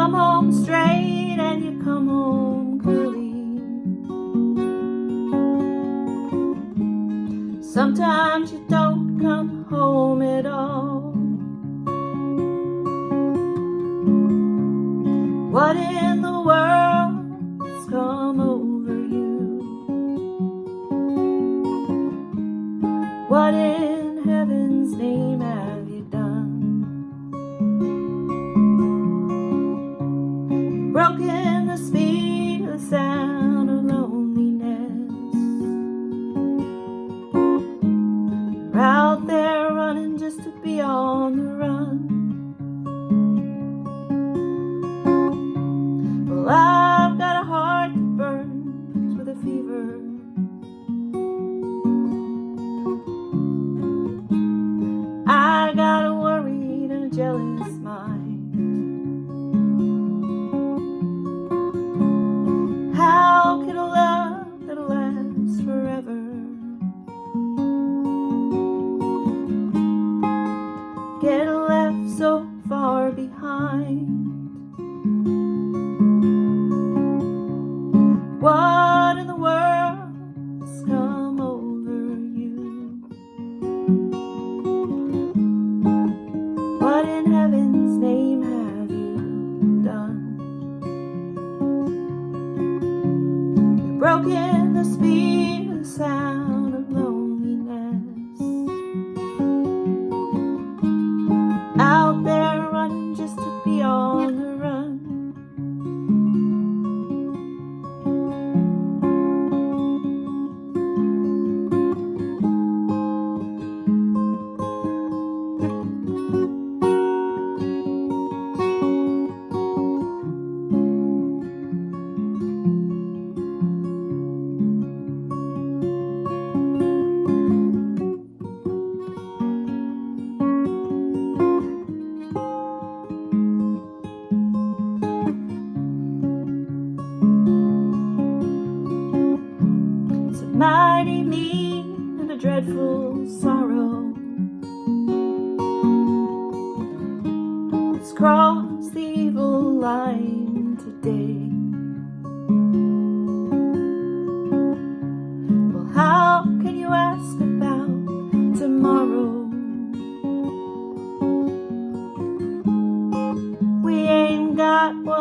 come home straight and you come home curly. Sometimes you don't come home at all. What in the world has come over you? What in heaven's name have you done? You've broken the speed of the sound of loneliness. You're out there running just to be on the run. Well, I've got a heart that burns with a fever. I got a worried and a jealous mind. How can a love that'll last forever get left so far behind? What in the world has come over you? What in heaven's name have you done? You've broken the speed of the sound of loneliness. Out there running just to be on the run. Mighty mean and a dreadful sorrow has crossed the evil line today. Well, how can you ask about tomorrow? We ain't got one